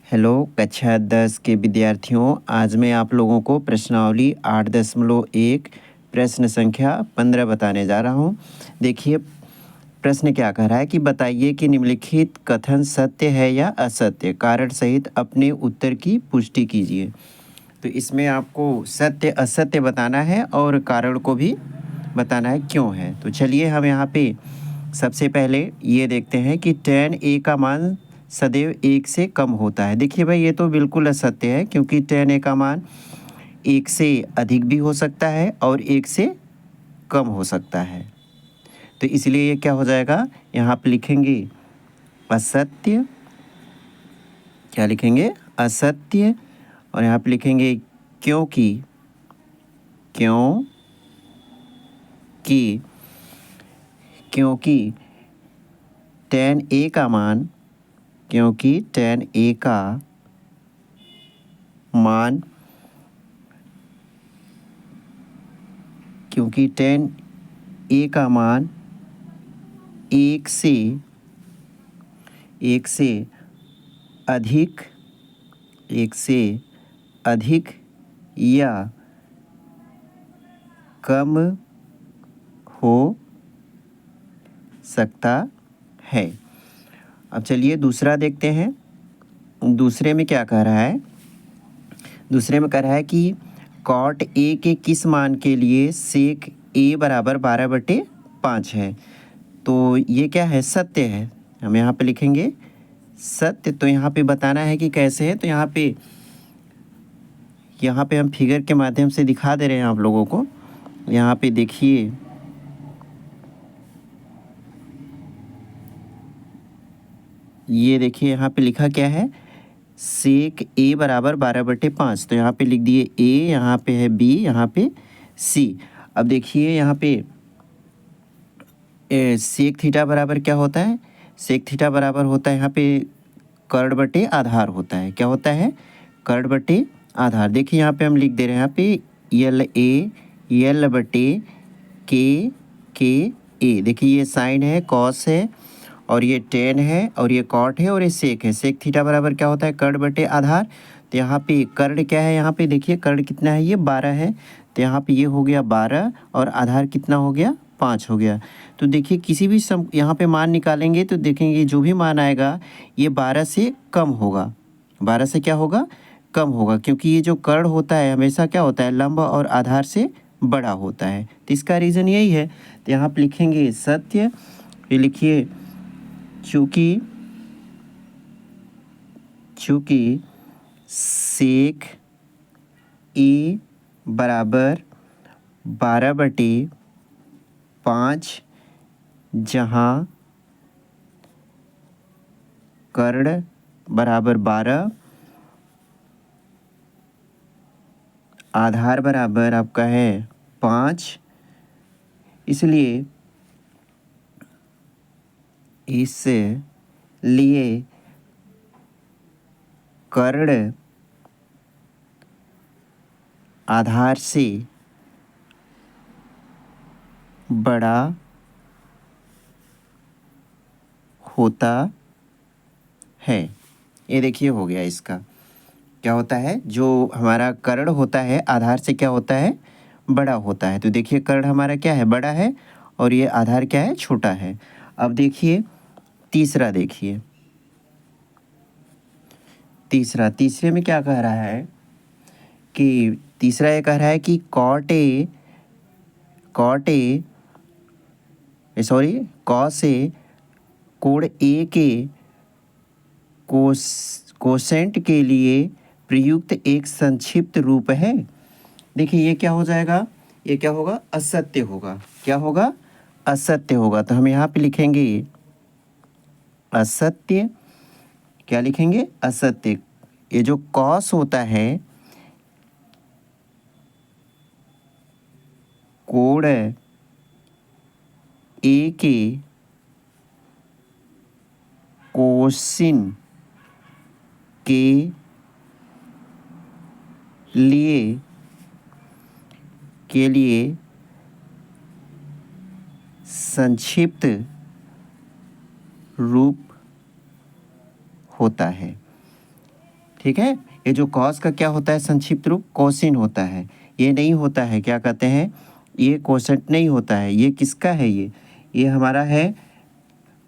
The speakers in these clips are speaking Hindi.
हेलो कक्षा 10 के विद्यार्थियों, आज मैं आप लोगों को प्रश्नावली 8.1 प्रश्न संख्या 15 बताने जा रहा हूं। देखिए प्रश्न क्या कह रहा है कि बताइए कि निम्नलिखित कथन सत्य है या असत्य, कारण सहित अपने उत्तर की पुष्टि कीजिए। तो इसमें आपको सत्य असत्य बताना है और कारण को भी बताना है क्यों है। तो चलिए हम यहाँ पे सबसे पहले ये देखते हैं कि tan a का मान सदैव 1 से कम होता है। देखिए भाई ये तो बिल्कुल असत्य है, क्योंकि tan a का मान 1 से अधिक भी हो सकता है और 1 से कम हो सकता है। तो इसलिए ये क्या हो जाएगा, यहाँ पे लिखेंगे असत्य। क्या लिखेंगे? असत्य। और यहाँ पे लिखेंगे क्योंकि क्योंकि tan a का मान क्योंकि tan a का मान 1 से अधिक या कम हो सकता है। अब चलिए दूसरा देखते हैं। दूसरे में क्या कह रहा है? दूसरे में कह रहा है कि cot a के किस मान के लिए sec a बराबर 12/5 है। तो ये क्या है? सत्य है। हम यहाँ पे लिखेंगे सत्य। तो यहाँ पे बताना है कि कैसे है। तो यहाँ पे हम फिगर के माध्यम से दिखा दे रहे हैं आप लोगों को। यहाँ पे देखिए, ये देखिए यहाँ पे लिखा क्या है, सेक a बराबर 12/5। तो यहाँ पे लिख दिए a, यहाँ पे है b, यहाँ पे c। अब देखिए यहाँ पे सेक थीटा बराबर क्या होता है? सेक थीटा बराबर होता है यहाँ पे कर्ण बटे आधार होता है। क्या होता है? कर्ण बटे आधार। देखिए यहाँ पे हम लिख दे रहे हैं यहाँ पे एल बटे के ए। देखिए ये साइन है, कॉस है, और ये टेन है, और ये कॉट है, और ये सेक है। सेक थीटा बराबर क्या होता है? कर्ण बटे आधार। तो यहाँ पे कर्ण क्या है? यहाँ पे देखिए कर्ण कितना है? ये 12 है। तो यहाँ पे ये हो गया 12, और आधार कितना हो गया? 5 हो गया। तो देखिए किसी भी यहाँ पे मान निकालेंगे तो देखेंगे जो भी मान आएगा ये 12 से कम होगा। 12 से क्या होगा? कम होगा, क्योंकि ये जो कर्ण होता है हमेशा क्या होता है? लंब और आधार से बड़ा होता है। तो इसका रीज़न यही है। तो यहाँ पे लिखेंगे सत्य। ये लिखिए चूँकि सेक ए बराबर 12/5, जहाँ कर्ण बराबर 12, आधार बराबर आपका है 5, इसलिए कर्ण आधार से बड़ा होता है। ये देखिए हो गया इसका। क्या होता है? जो हमारा कर्ण होता है आधार से क्या होता है? बड़ा होता है। तो देखिए कर्ण हमारा क्या है? बड़ा है, और ये आधार क्या है? छोटा है। अब देखिए तीसरा। देखिए तीसरे में क्या कह रहा है कि तीसरा ये कह रहा है कि कॉस ए कोण ए के कोसेंट के लिए प्रयुक्त एक संक्षिप्त रूप है। देखिए ये क्या हो जाएगा? ये क्या होगा? असत्य होगा। क्या होगा? असत्य होगा। तो हम यहाँ पे लिखेंगे असत्य। क्या लिखेंगे? असत्य। ये जो कॉस होता है, कोण ए के कोसिन के लिए संक्षिप्त रूप होता है। ठीक है। ये जो कॉस का क्या होता है संक्षिप्त रूप, कोसिन होता है। ये नहीं होता है, क्या कहते हैं, ये कोसेंट नहीं होता है। ये किसका है, ये हमारा है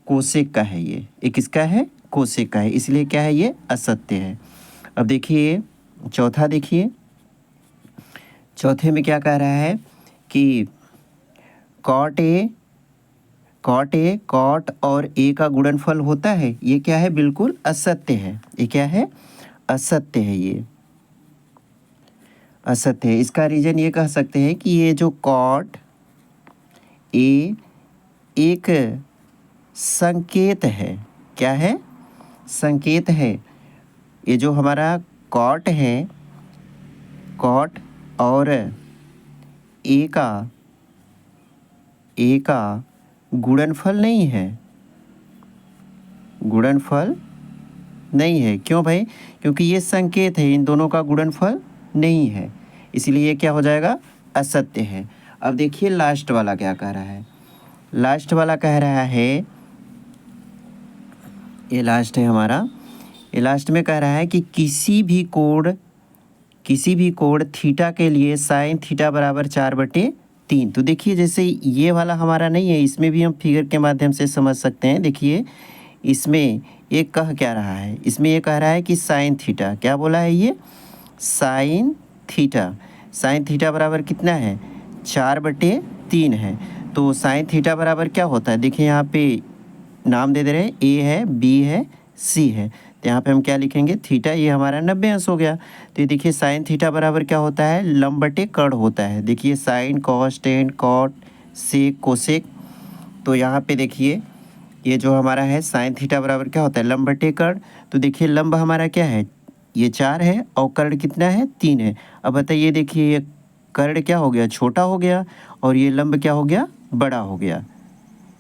कोसेक का है। ये किसका है, कोसेक का है, इसलिए क्या है, ये असत्य है। अब देखिए चौथा, देखिए चौथे में क्या कह रहा है कि कॉट और ए का गुणनफल होता है। ये क्या है, बिल्कुल असत्य है। ये क्या है, असत्य है, ये असत्य है। इसका रीजन ये कह सकते हैं कि ये जो कॉट ए एक संकेत है। क्या है, संकेत है। ये जो हमारा कॉट है, कॉट और ए का गुणनफल नहीं है, गुणनफल नहीं है। क्यों भाई, क्योंकि ये संकेत है, इन दोनों का गुणनफल नहीं है, इसलिए ये क्या हो जाएगा, असत्य है। अब देखिए लास्ट वाला क्या कह रहा है। लास्ट वाला कह रहा है, ये लास्ट है हमारा, ये लास्ट में कह रहा है कि किसी भी कोण थीटा के लिए साइन थीटा बराबर 4/3। तो देखिए जैसे ये वाला हमारा नहीं है, इसमें भी हम फिगर के माध्यम से समझ सकते हैं। देखिए इसमें ये कह क्या रहा है, इसमें ये कह रहा है कि साइन थीटा, क्या बोला है ये, साइन थीटा बराबर कितना है, 4/3 है। तो साइन थीटा बराबर क्या होता है, देखिए यहाँ पे नाम दे रहे हैं, ए है, बी है, सी है। तो यहाँ पे हम क्या लिखेंगे, थीटा, ये हमारा 90 अंश हो गया। तो ये देखिए साइन थीटा बराबर क्या होता है, लंब बटे कर्ण होता है। देखिए साइन, कॉस, टेन, कॉट, सेक, कोसेक। तो यहाँ पे देखिए ये जो हमारा है साइन थीटा बराबर क्या होता है, लंब बटे कर्ण। तो देखिए लंब हमारा क्या है, ये 4 है और कर्ण कितना है, 3 है। अब बताइए, देखिए ये कर्ण क्या हो गया, छोटा हो गया, और ये लंब क्या हो गया, बड़ा हो गया।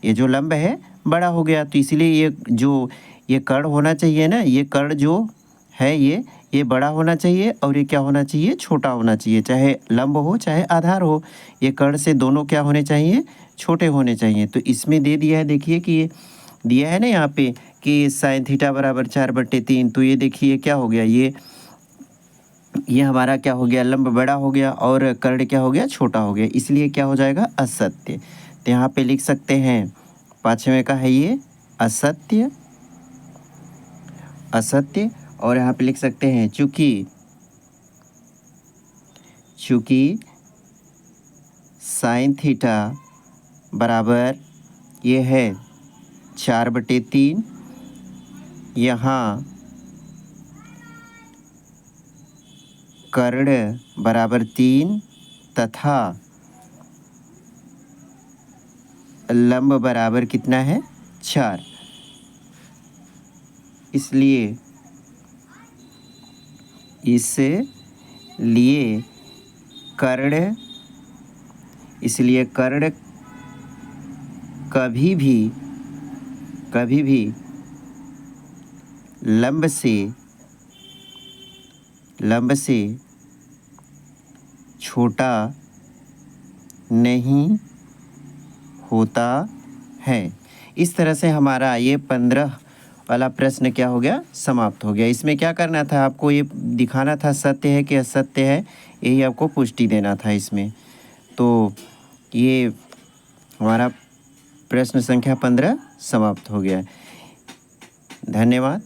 ये जो लंब है बड़ा हो गया, तो इसलिए ये जो ये कर्ण होना चाहिए ना, ये कर्ण जो है ये बड़ा होना चाहिए, और ये क्या होना चाहिए, छोटा होना चाहिए। चाहे लंब हो चाहे आधार हो, ये कर्ण से दोनों क्या होने चाहिए, छोटे होने चाहिए। तो इसमें दे दिया है, देखिए कि ये दिया है ना यहाँ पे कि साइन थीटा बराबर 4/3। तो ये देखिए क्या हो गया, ये हमारा क्या हो गया, लंब बड़ा हो गया और कर्ण क्या हो गया, छोटा हो गया, इसलिए क्या हो जाएगा, असत्य। तो यहाँ पे लिख सकते हैं, पाँचवें का है ये असत्य, और यहाँ पे लिख सकते हैं चूंकि साइन थीटा बराबर ये है 4/3, यहाँ कर्ण बराबर 3 तथा लंब बराबर कितना है, 4। इसलिए कर्ण कभी भी लंब से छोटा नहीं होता है। इस तरह से हमारा ये 15 वाला प्रश्न क्या हो गया, समाप्त हो गया। इसमें क्या करना था, आपको ये दिखाना था सत्य है कि असत्य है, यही आपको पुष्टि देना था इसमें। तो ये हमारा प्रश्न संख्या 15 समाप्त हो गया। धन्यवाद।